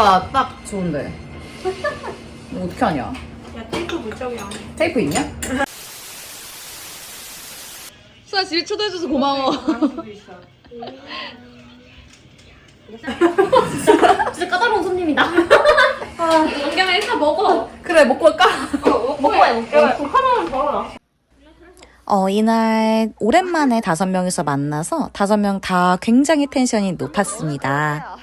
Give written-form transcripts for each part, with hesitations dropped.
아, 딱 좋은데. 너 어떻게 하냐? 야, 테이프 물적이야. 테이프 있냐? 수아 집 초대해줘서 고마워. 진짜 까다로운 손님이다. 연경아 일단 먹어. 그래, 먹고 갈까? 먹고 해. 하나만 더. 이날 오랜만에 5명이서 만나서 5명 다 굉장히 텐션이 높았습니다.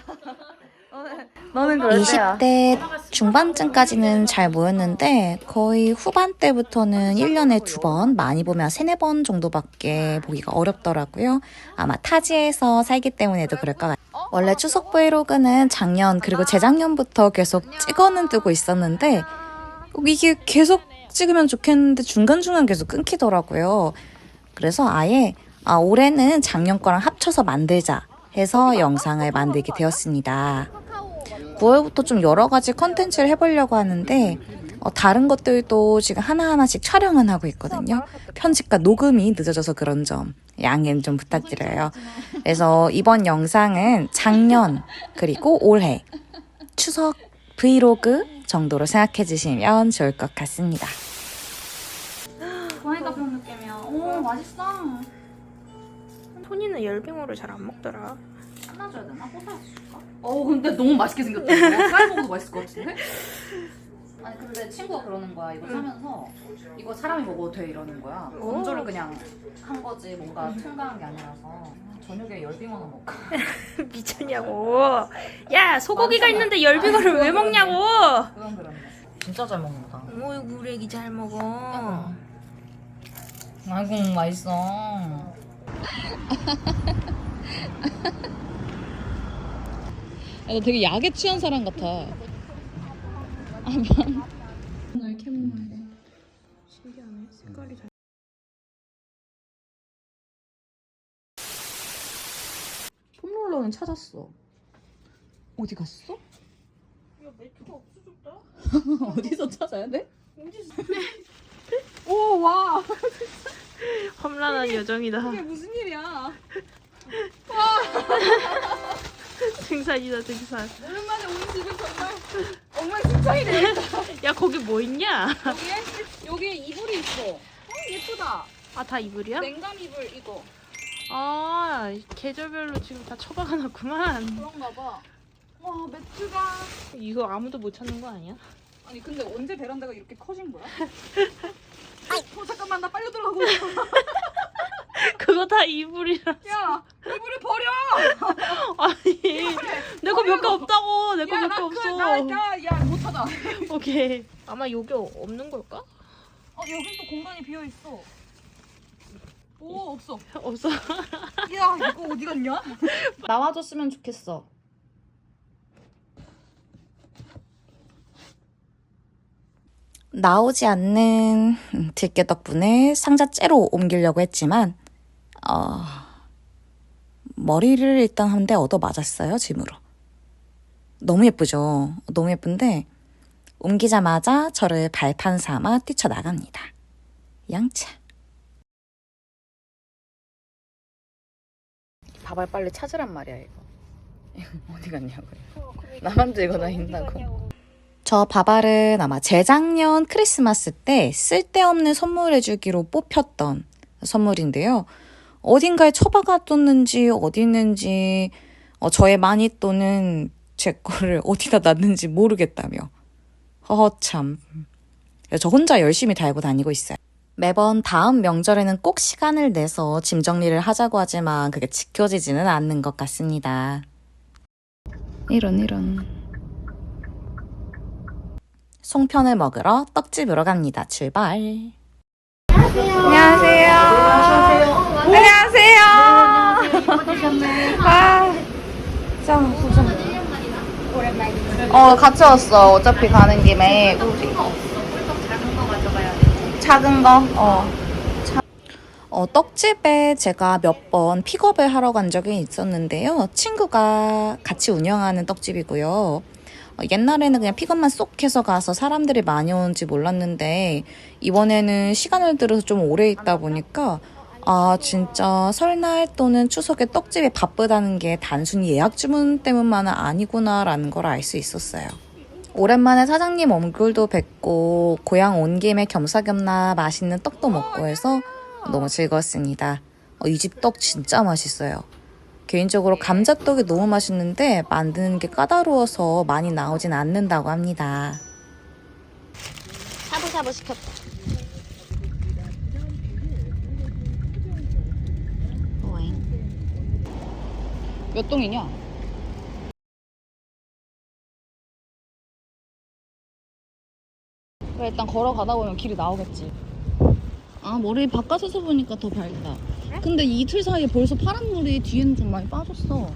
너는 그럴 때야. 20대 중반쯤까지는 잘 모였는데 거의 후반때부터는 1년에 2번, 많이 보면 3, 4번 정도밖에 보기가 어렵더라고요. 아마 타지에서 살기 때문에도 그럴 것 같아요. 원래 추석 브이로그는 작년 그리고 재작년부터 계속 찍어는 두고 있었는데 이게 계속 찍으면 좋겠는데 중간중간 계속 끊기더라고요. 그래서 아예 올해는 작년 거랑 합쳐서 만들자 해서 영상을 만들게 되었습니다. 9월부터 좀 여러 가지 컨텐츠를 해보려고 하는데 다른 것들도 지금 하나하나씩 촬영은 하고 있거든요. 편집과 녹음이 늦어져서 그런 점 양해 좀 부탁드려요. 그래서 이번 영상은 작년 그리고 올해 추석 브이로그 정도로 생각해 주시면 좋을 것 같습니다. 고양이가 그런 느낌이야. 오 맛있어. 토니는 열빙어를 잘 안 먹더라. 잘라줘야 되나? 뽀사줄까? 근데 너무 맛있게 생겼다. 쌀 먹어도 맛있을 것 같은데? 아니 근데 친구가 그러는 거야. 이거 사면서 이거 사람이 먹어도 돼 이러는 거야. 오. 건조를 그냥 한 거지 뭔가 튼튼한 게 아니라서. 저녁에 열빙어나 먹을까? 미쳤냐고. 야, 소고기가 있는데 열빙어를 왜 먹냐고. 그건 그런데. 진짜 잘 먹는다. 어이구, 우리 애기 잘 먹어. 아이고 맛있어. 너 되게 약에 취한 사람 같아. 오늘 캠을 신기하네. 색깔이 잘. 폼롤러는 찾았어. 어디 갔어? 야, 매트가 없어졌다. 어디서 찾아야 돼? 어디서? 오 와. 험난한 여정이다. 이게 무슨 일이야? 등산이다, 등산. 오랜만에 오는 집은 정말 엉망진창이네. 야, 거기 뭐 있냐? 여기에 이불이 있어. 예쁘다. 아, 다 이불이야? 냉감 이불 이거. 아, 계절별로 지금 다 처박아놨구만. 그런가 봐. 와 매트가. 이거 아무도 못 찾는 거 아니야? 아니 근데 언제 베란다가 이렇게 커진 거야? 잠깐만 나 빨리 들어가고 있어. 그거 다 이불이라. 야 이불을 버려. 아니, 내 거 몇 개 없다고. 내 거 몇 개 없어. 야못 찾아. 오케이. 아마 여기 없는 걸까? 여긴 또 공간이 비어 있어. 오 없어. 없어. 야 이거 어디 갔냐? 나와줬으면 좋겠어. 나오지 않는 들깨 덕분에 상자째로 옮기려고 했지만 머리를 일단 한 대 얻어 맞았어요, 짐으로. 너무 예쁘죠? 너무 예쁜데 옮기자마자 저를 발판 삼아 뛰쳐나갑니다. 양차. 밥알 빨리 찾으란 말이야 이거. 어디 갔냐고요. 나만 들고 다닌다고. 저 바발은 아마 재작년 크리스마스 때 쓸데없는 선물해주기로 뽑혔던 선물인데요. 어딘가에 처박아뒀는지 어디 있는지 저의 마니또는 제 거를 어디다 놨는지 모르겠다며. 허허참. 저 혼자 열심히 달고 다니고 있어요. 매번 다음 명절에는 꼭 시간을 내서 짐 정리를 하자고 하지만 그게 지켜지지는 않는 것 같습니다. 이런. 송편을 먹으러 떡집으로 갑니다. 출발. 안녕하세요. 안녕하세요. 같이 왔어. 어차피 가는 김에 우리. 작은 거. 떡집에 제가 몇 번 픽업을 하러 간 적이 있었는데요. 친구가 같이 운영하는 떡집이고요. 옛날에는 그냥 픽업만 쏙 해서 가서 사람들이 많이 오는지 몰랐는데 이번에는 시간을 들어서 좀 오래 있다 보니까 아, 진짜 설날 또는 추석에 떡집이 바쁘다는 게 단순히 예약 주문 때문만은 아니구나라는 걸 알 수 있었어요. 오랜만에 사장님 얼굴도 뵙고 고향 온 김에 겸사겸사 맛있는 떡도 먹고 해서 너무 즐거웠습니다. 이 집 떡 진짜 맛있어요. 개인적으로 감자떡이 너무 맛있는데 만드는 게 까다로워서 많이 나오진 않는다고 합니다. 샤브샤브 시켰다. 몇 동이냐? 그래, 일단 걸어가다 보면 길이 나오겠지. 아, 머리 바깥에서 보니까 더 밝다. 근데 이틀 사이에 벌써 파란물이 뒤에는 좀 많이 빠졌어.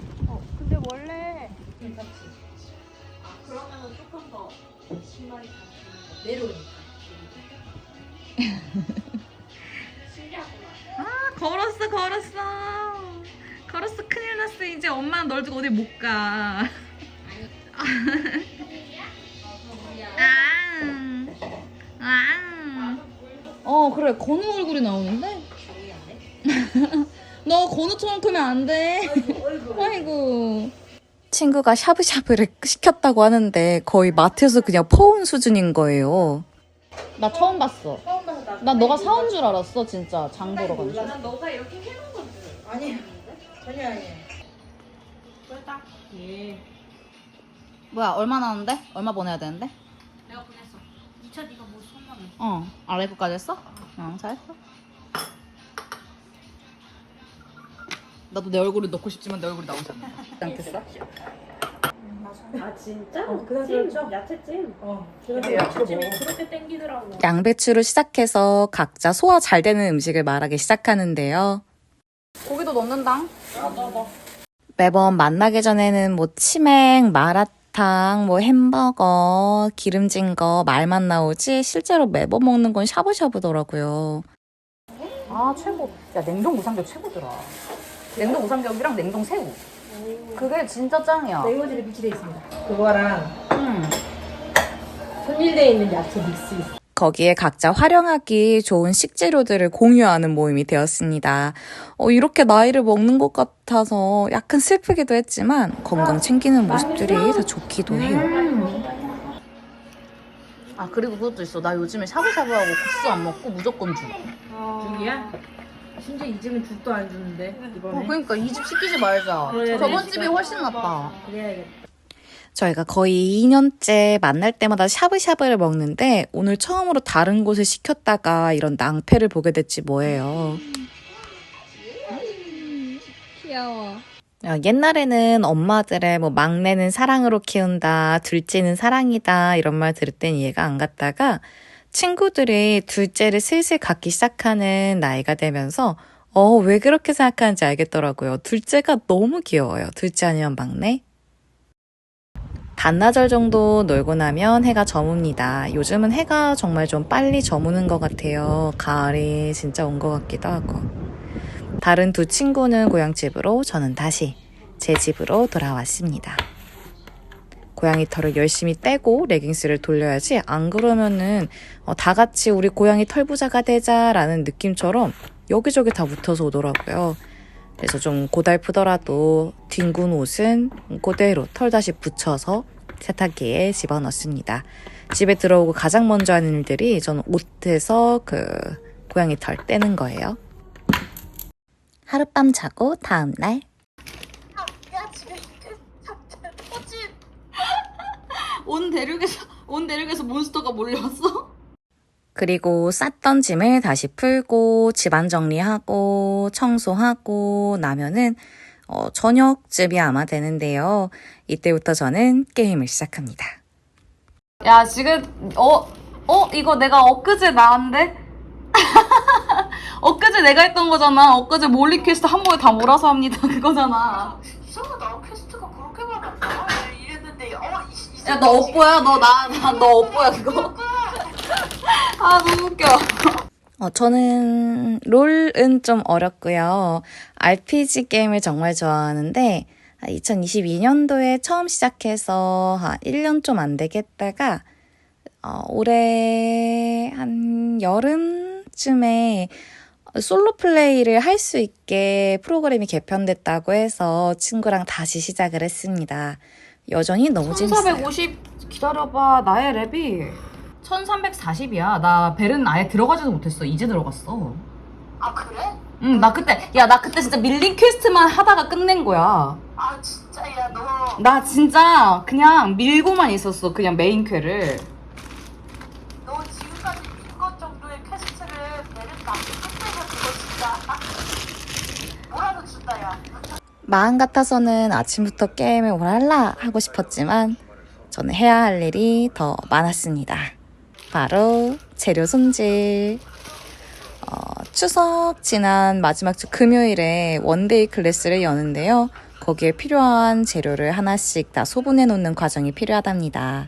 근데 원래 그러면은 조금 더 신발이 내려오니까. 걸었어. 큰일 났어. 이제 엄마는 널 두고 어디 못 가. 그래. 건우 얼굴이 나오는데? 너 건우처럼 크면 안 돼. 아이고. 친구가 샤브샤브를 시켰다고 하는데 거의 마트에서 그냥 퍼온 수준인 거예요. 나 처음 봤어. 난 너가 사온 줄 알았어. 진짜 장 보러 간 줄. 난 너가 이렇게 해놓은 건 줄. 아니 전혀 아니에요. 딱. 예. 뭐야, 얼마 나오는데? 얼마 보내야 되는데? 내가 보냈어. 2차 네가 뭐 손만 해. 알레프까지 했어? 잘했어. 나도 내 얼굴을 넣고 싶지만 내 얼굴이 나오지 않겠어? 아 진짜? 그냥 찜, 그렇죠? 야채찜. 제가 야채찜이 그렇게 땡기더라고. 양배추를 시작해서 각자 소화 잘 되는 음식을 말하기 시작하는데요. 고기도 넣는다. 매번 만나기 전에는 뭐 치맥, 마라탕, 뭐 햄버거, 기름진 거 말만 나오지 실제로 매번 먹는 건 샤브샤브더라고요. 아, 최고. 야, 냉동 무삼겹 최고더라. 냉동 무삼겹이랑 냉동 새우. 그게 진짜 짱이야. 냉모질에 비치돼 있습니다. 그거랑 응. 손질되어 있는 야채 믹스 있어요. 거기에 각자 활용하기 좋은 식재료들을 공유하는 모임이 되었습니다. 이렇게 나이를 먹는 것 같아서 약간 슬프기도 했지만 건강 챙기는 모습들이 더 좋기도 해요. 아, 그리고 그것도 있어. 나 요즘에 샤브샤브하고 국수 안 먹고 무조건 죽. 죽이야? 심지어 이 집은 죽도 안 주는데 이번에. 그러니까 이 집 시키지 말자. 그래, 저번 네, 집이 훨씬 낫다. 그래야겠다. 저희가 거의 2년째 만날 때마다 샤브샤브를 먹는데 오늘 처음으로 다른 곳을 시켰다가 이런 낭패를 보게 됐지 뭐예요. 귀여워. 옛날에는 엄마들의 뭐 막내는 사랑으로 키운다, 둘째는 사랑이다 이런 말 들을 땐 이해가 안 갔다가 친구들이 둘째를 슬슬 갖기 시작하는 나이가 되면서 왜 그렇게 생각하는지 알겠더라고요. 둘째가 너무 귀여워요. 둘째 아니면 막내. 반나절 정도 놀고 나면 해가 저뭅니다. 요즘은 해가 정말 좀 빨리 저무는 것 같아요. 가을이 진짜 온 것 같기도 하고. 다른 두 친구는 고향집으로, 저는 다시 제 집으로 돌아왔습니다. 고양이 털을 열심히 떼고 레깅스를 돌려야지 안 그러면은 다 같이 우리 고양이 털부자가 되자라는 느낌처럼 여기저기 다 묻어서 오더라고요. 그래서 좀 고달프더라도 뒹군 옷은 그대로 털 다시 붙여서 세탁기에 집어넣습니다. 집에 들어오고 가장 먼저 하는 일들이 저는 옷에서 고양이 털 떼는 거예요. 하룻밤 자고 다음날 온 대륙에서 몬스터가 몰려왔어? 그리고 쌌던 짐을 다시 풀고 집안 정리하고 청소하고 나면은 저녁쯤이 아마 되는데요. 이때부터 저는 게임을 시작합니다. 야, 지금 이거 내가 엊그제 나왔는데? 엊그제 내가 했던 거잖아. 엊그제 몰리 퀘스트 한 번에 다 몰아서 합니다. 그거잖아. 이상하다. 퀘스트가 그렇게 많았다. 이랬는데 야, 너 업보야? 너 업보야, 그거? 아, 너무 웃겨. 저는 롤은 좀 어렵고요. RPG 게임을 정말 좋아하는데 2022년도에 처음 시작해서 한 1년 좀 안 되게 했다가 올해 한 여름쯤에 솔로 플레이를 할 수 있게 프로그램이 개편됐다고 해서 친구랑 다시 시작을 했습니다. 여전히 너무 재밌어요. 1450 기다려봐. 나의 랩이 1340이야. 나 벨은 아예 들어가지도 못했어. 이제 들어갔어. 아 그래? 응, 나 그때 진짜 밀린 퀘스트만 하다가 끝낸 거야. 아 진짜 야 너 나 진짜 그냥 밀고만 있었어. 그냥 메인 퀘를. 너 지금까지 밀것 정도의 퀘스트를 내는 남들 끝내서 그거 진짜 뭐라도 준다 야. 마음 같아서는 아침부터 게임을 오랄라 하고 싶었지만 저는 해야 할 일이 더 많았습니다. 바로 재료 손질. 추석 지난 마지막 주 금요일에 원데이 클래스를 여는데요. 거기에 필요한 재료를 하나씩 다 소분해 놓는 과정이 필요하답니다.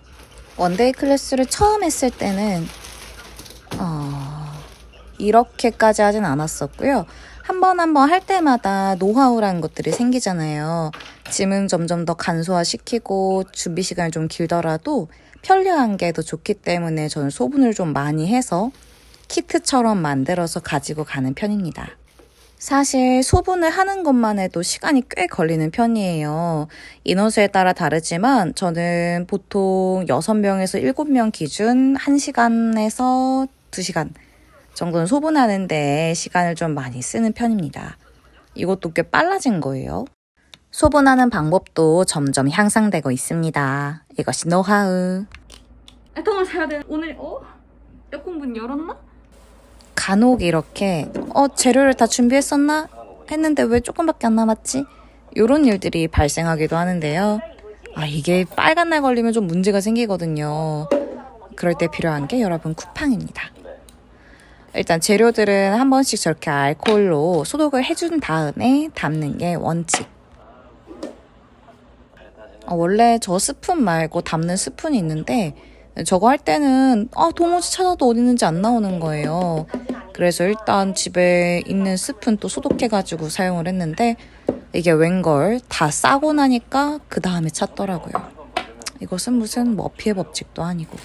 원데이 클래스를 처음 했을 때는 이렇게까지 하진 않았었고요. 한 번 할 때마다 노하우라는 것들이 생기잖아요. 짐은 점점 더 간소화시키고 준비 시간이 좀 길더라도 편리한 게 더 좋기 때문에 저는 소분을 좀 많이 해서 키트처럼 만들어서 가지고 가는 편입니다. 사실 소분을 하는 것만 해도 시간이 꽤 걸리는 편이에요. 인원수에 따라 다르지만 저는 보통 6명에서 7명 기준 1시간에서 2시간 정도는 소분하는 데 시간을 좀 많이 쓰는 편입니다. 이것도 꽤 빨라진 거예요. 소분하는 방법도 점점 향상되고 있습니다. 이것이 노하우. 에탄올 사야 돼. 오늘 에어컨 문 열었나? 간혹 이렇게 재료를 다 준비했었나? 했는데 왜 조금밖에 안 남았지? 이런 일들이 발생하기도 하는데요. 이게 빨간 날 걸리면 좀 문제가 생기거든요. 그럴 때 필요한 게 여러분 쿠팡입니다. 일단 재료들은 한 번씩 저렇게 알코올로 소독을 해준 다음에 담는 게 원칙. 원래 저 스푼 말고 담는 스푼이 있는데 저거 할 때는 도무지 찾아도 어디 있는지 안 나오는 거예요. 그래서 일단 집에 있는 스푼 또 소독해가지고 사용을 했는데 이게 웬걸 다 싸고 나니까 그 다음에 찾더라고요. 이것은 무슨 머피의 법칙도 아니고.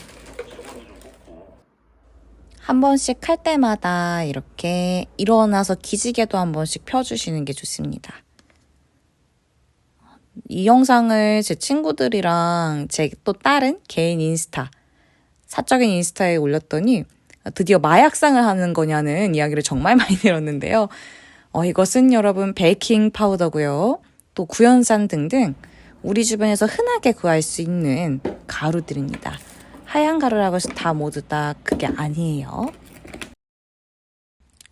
한 번씩 할 때마다 이렇게 일어나서 기지개도 한 번씩 펴주시는 게 좋습니다. 이 영상을 제 친구들이랑 제 또 다른 개인 인스타, 사적인 인스타에 올렸더니 드디어 마약상을 하는 거냐는 이야기를 정말 많이 들었는데요. 이것은 여러분 베이킹 파우더고요. 또 구연산 등등 우리 주변에서 흔하게 구할 수 있는 가루들입니다. 하얀 가루라고 해서 다 모두 다 그게 아니에요.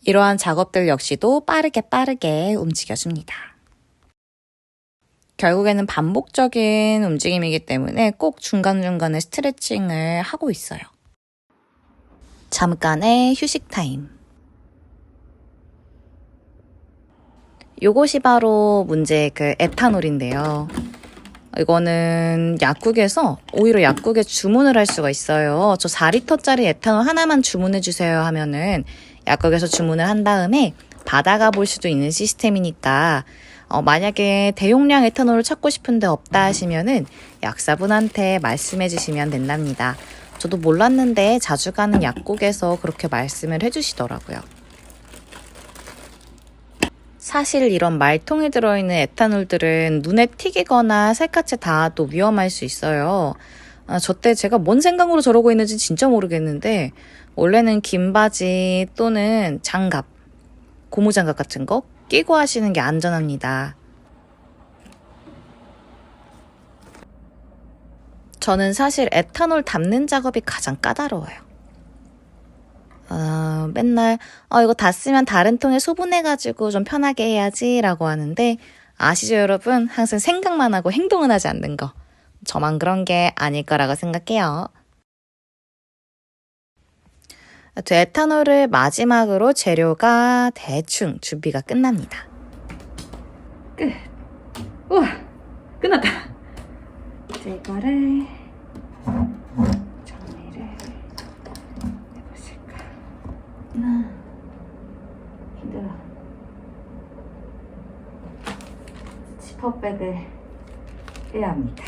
이러한 작업들 역시도 빠르게 움직여줍니다. 결국에는 반복적인 움직임이기 때문에 꼭 중간중간에 스트레칭을 하고 있어요. 잠깐의 휴식 타임. 요것이 바로 문제의 그 에탄올인데요. 이거는 약국에서 오히려 약국에 주문을 할 수가 있어요. 저 4리터짜리 에탄올 하나만 주문해주세요 하면은 약국에서 주문을 한 다음에 받아가 볼 수도 있는 시스템이니까 만약에 대용량 에탄올을 찾고 싶은데 없다 하시면은 약사분한테 말씀해 주시면 된답니다. 저도 몰랐는데 자주 가는 약국에서 그렇게 말씀을 해주시더라고요. 사실 이런 말통에 들어있는 에탄올들은 눈에 튀기거나 살갗에 닿아도 위험할 수 있어요. 저때 제가 뭔 생각으로 저러고 있는지 진짜 모르겠는데 원래는 긴 바지 또는 장갑, 고무장갑 같은 거 끼고 하시는 게 안전합니다. 저는 사실 에탄올 담는 작업이 가장 까다로워요. 맨날 이거 다 쓰면 다른 통에 소분해가지고 좀 편하게 해야지 라고 하는데 아시죠 여러분? 항상 생각만 하고 행동은 하지 않는 거. 저만 그런 게 아닐 거라고 생각해요. 에탄올을 마지막으로 재료가 대충 준비가 끝납니다. 끝. 우와, 끝났다. 이거를 정리를 해보실까? 힘들어. 지퍼백을 빼야 합니다.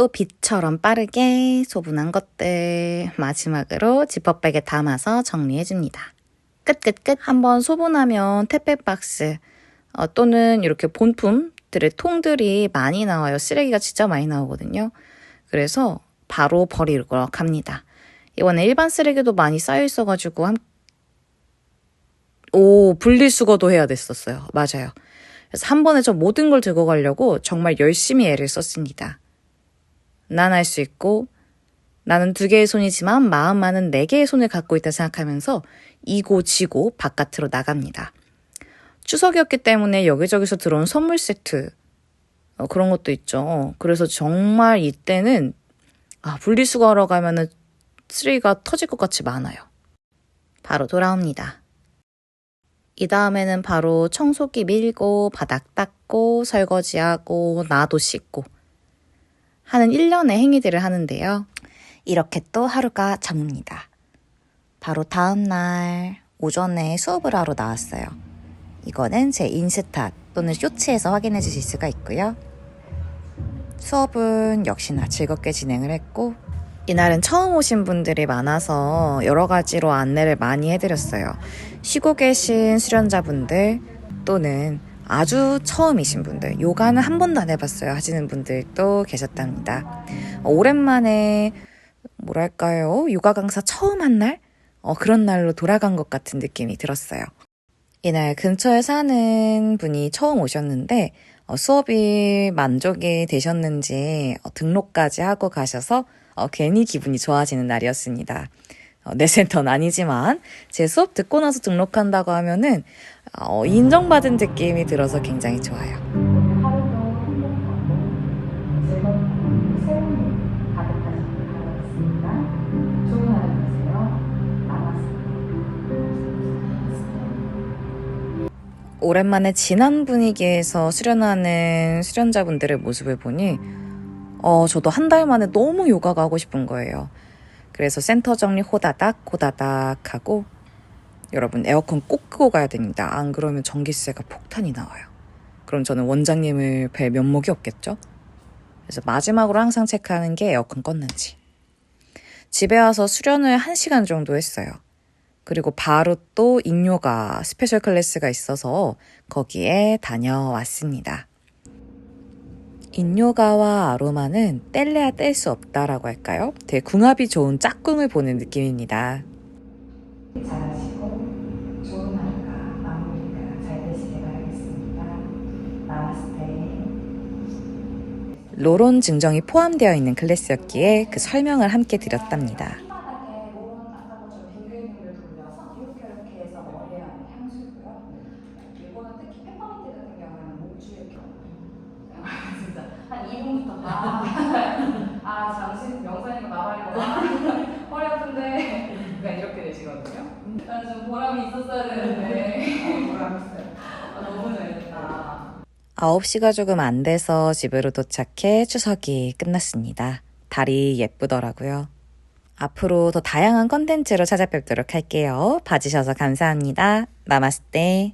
또 빛처럼 빠르게 소분한 것들 마지막으로 지퍼백에 담아서 정리해줍니다. 끝. 한번 소분하면 택배 박스 또는 이렇게 본품들의 통들이 많이 나와요. 쓰레기가 진짜 많이 나오거든요. 그래서 바로 버리러 갑니다. 이번에 일반 쓰레기도 많이 쌓여 있어가지고 분리수거도 해야 됐었어요. 맞아요. 그래서 한 번에 저 모든 걸 들고 가려고 정말 열심히 애를 썼습니다. 난 할 수 있고 나는 2개의 손이지만 마음만은 4개의 손을 갖고 있다 생각하면서 이고 지고 바깥으로 나갑니다. 추석이었기 때문에 여기저기서 들어온 선물 세트 그런 것도 있죠. 그래서 정말 이때는 분리수거하러 가면은 쓰레기가 터질 것 같이 많아요. 바로 돌아옵니다. 이 다음에는 바로 청소기 밀고 바닥 닦고 설거지하고 나도 씻고 하는 1년의 행위들을 하는데요. 이렇게 또 하루가 저뭅니다. 바로 다음날 오전에 수업을 하러 나왔어요. 이거는 제 인스타 또는 쇼츠에서 확인해 주실 수가 있고요. 수업은 역시나 즐겁게 진행을 했고 이날은 처음 오신 분들이 많아서 여러 가지로 안내를 많이 해드렸어요. 쉬고 계신 수련자분들 또는 아주 처음이신 분들, 요가는 한 번도 안 해봤어요 하시는 분들도 계셨답니다. 오랜만에 뭐랄까요, 요가 강사 처음 한 날? 그런 날로 돌아간 것 같은 느낌이 들었어요. 이날 근처에 사는 분이 처음 오셨는데 수업이 만족이 되셨는지 등록까지 하고 가셔서 괜히 기분이 좋아지는 날이었습니다. 내 센터는 아니지만 제 수업 듣고 나서 등록한다고 하면은 인정받은 느낌이 들어서 굉장히 좋아요. 오랜만에 진한 분위기에서 수련하는 수련자분들의 모습을 보니 저도 한 달 만에 너무 요가가 하고 싶은 거예요. 그래서 센터 정리 호다닥 하고 여러분 에어컨 꼭 끄고 가야 됩니다. 안 그러면 전기세가 폭탄이 나와요. 그럼 저는 원장님을 뵐 면목이 없겠죠? 그래서 마지막으로 항상 체크하는 게 에어컨 껐는지. 집에 와서 수련을 1시간 정도 했어요. 그리고 바로 또 인요가 스페셜 클래스가 있어서 거기에 다녀왔습니다. 인요가와 아로마는 뗄래야 뗄 수 없다라고 할까요? 되게 궁합이 좋은 짝꿍을 보는 느낌입니다. 잘하시고 좋은 하루가 마무리가 잘 되시길 바라겠습니다. 나마스테. 로론 증정이 포함되어 있는 클래스였기에 그 설명을 함께 드렸답니다. 당신 명사니까 나발이구나. 허리 아픈데. 그냥 이렇게 되시거든요. 나는 좀 보람이 있었어야 되는데. 보람 있어요. 너무 잘했다. 9시가 조금 안 돼서 집으로 도착해 추석이 끝났습니다. 달이 예쁘더라고요. 앞으로 더 다양한 컨텐츠로 찾아뵙도록 할게요. 봐주셔서 감사합니다. 나마스테.